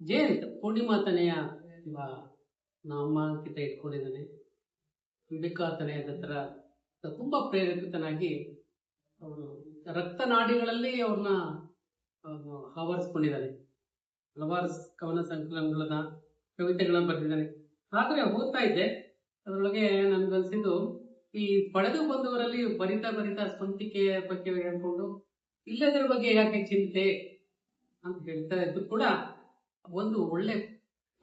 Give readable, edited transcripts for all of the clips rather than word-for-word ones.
ಜಯಂತ್ ಪೂರ್ಣಿಮಾ ತನೆಯ ನಮ್ಮ ಕಿತ ಇಟ್ಕೊಂಡಿದ್ದಾನೆ. ಅಂಬಿಕಾ ತನೆಯದ ತರ ತುಂಬಾ ಪ್ರೇರೇಪಿತನಾಗಿ ಅವರು ರಕ್ತನಾಡಿಗಳಲ್ಲಿ ಅವ್ರನ್ನ ಆವರಿಸ್ಕೊಂಡಿದ್ದಾನೆ. ಹಲವಾರು ಕವನ ಸಂಕಲನಗಳನ್ನ ಕವಿತೆಗಳನ್ನ ಬರೆದಿದ್ದಾನೆ. ಆದ್ರೆ ಓದ್ತಾ ಇದ್ದೆ, ಅದರೊಳಗೆ ನನ್ಗನ್ಸಿದ್ದು ಈ ಪಡೆದು ಬಂದವರಲ್ಲಿ ಬರಿತಾ ಬರಿತಾ ಸ್ವಂತಿಕೆಯ ಬಗ್ಗೆ ಹೇಳ್ಕೊಂಡು ಇಲ್ಲದರ ಬಗ್ಗೆ ಯಾಕೆ ಚಿಂತೆ ಅಂತ ಹೇಳ್ತಾ ಇದ್ರು ಕೂಡ ಒಂದು ಒಳ್ಳೆ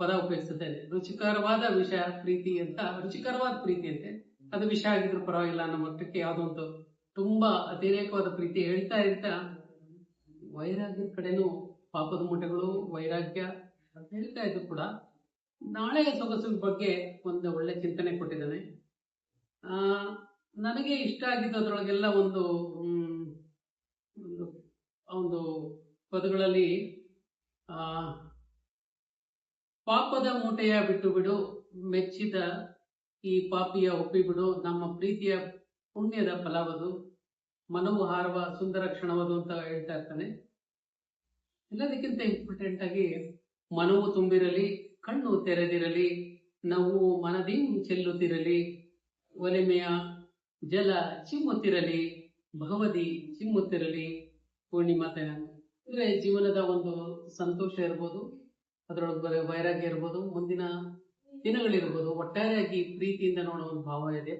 ಪದ ಉಪಯೋಗಿಸುತ್ತೇನೆ. ರುಚಿಕರವಾದ ವಿಷ ಪ್ರೀತಿ ಅಂತ, ರುಚಿಕರವಾದ ಪ್ರೀತಿ ಅಂತೆ, ಅದು ವಿಷ ಆಗಿದ್ರು ಪರವಾಗಿಲ್ಲ ಅನ್ನೋ ಮಟ್ಟಕ್ಕೆ ಯಾವುದೋ ಒಂದು ತುಂಬಾ ಅತಿರೇಕವಾದ ಪ್ರೀತಿ ಹೇಳ್ತಾ ಇರ್ತಾ ವೈರಾಗ್ಯದ ಕಡೆನೂ ಪಾಪದ ಮೂಟೆಗಳು ವೈರಾಗ್ಯ ಅಂತ ಹೇಳ್ತಾ ಇದ್ರು ಕೂಡ ನಾಳೆಯ ಸೊಗಸಿನ ಬಗ್ಗೆ ಒಂದು ಒಳ್ಳೆ ಚಿಂತನೆ ಕೊಟ್ಟಿದ್ದಾನೆ. ನನಗೆ ಇಷ್ಟ ಆಗಿದ್ದು ಅದರೊಳಗೆಲ್ಲ ಒಂದು ಒಂದು ಪದಗಳಲ್ಲಿ ಪಾಪದ ಮೂಟೆಯ ಬಿಟ್ಟು ಬಿಡು, ಮೆಚ್ಚಿದ ಈ ಪಾಪಿಯ ಒಪ್ಪಿಬಿಡು, ನಮ್ಮ ಪ್ರೀತಿಯ ಪುಣ್ಯದ ಫಲವದು, ಮನವು ಹಾರುವ ಸುಂದರ ಕ್ಷಣವದು ಅಂತ ಹೇಳ್ತಾ ಇರ್ತಾನೆ. ಎಲ್ಲದಕ್ಕಿಂತ ಇಂಪಾರ್ಟೆಂಟ್ ಆಗಿ ಮನವು ತುಂಬಿರಲಿ, ಕಣ್ಣು ತೆರೆದಿರಲಿ, ನಾವು ಮನದಿ ಚೆಲ್ಲುತ್ತಿರಲಿ, ಒಲಿಮೆಯ ಜಲ ಚಿಮ್ಮುತ್ತಿರಲಿ, ಭಗವದಿ ಚಿಮ್ಮುತ್ತಿರಲಿ ಪೂರ್ಣಿಮಾತೆ. ಅಂದ್ರೆ ಜೀವನದ ಒಂದು ಸಂತೋಷ ಇರ್ಬೋದು, ಅದರೊಳಗೆ ವೈರಾಗ್ಯ ಇರ್ಬೋದು, ಮುಂದಿನ ದಿನಗಳಿರ್ಬೋದು, ಒಟ್ಟಾರೆಯಾಗಿ ಪ್ರೀತಿಯಿಂದ ನೋಡೋ ಒಂದು ಭಾವ ಇದೆ.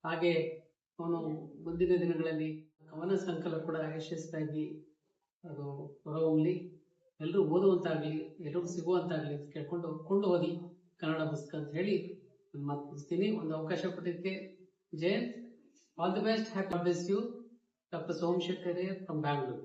ಹಾಗೆ ಅವನು ಮುಂದಿನ ದಿನಗಳಲ್ಲಿ ಕವನ ಸಂಕಲ ಕೂಡ ಯಶಸ್ವಿಯಾಗಿ ಅದು ಹೊರಹೊಮ್ಮಲಿ, ಎಲ್ಲರೂ ಓದುವಂತಾಗ್ಲಿ, ಎಲ್ಲರಿಗೂ ಸಿಗುವಂತಾಗ್ಲಿ ಅಂತ ಕೇಳ್ಕೊಂಡು ಕೊಂಡು ಹೋಗಿ ಕನ್ನಡ ಪುಸ್ತಕ ಅಂತ ಹೇಳಿ ಮಾತು ಮುಗಿಸ್ತೀನಿ. ಒಂದು ಅವಕಾಶ ಕೊಟ್ಟಿದ್ದಕ್ಕೆ Jayant, all the best, happy birthday you, doctor Somashekar from Bangalore.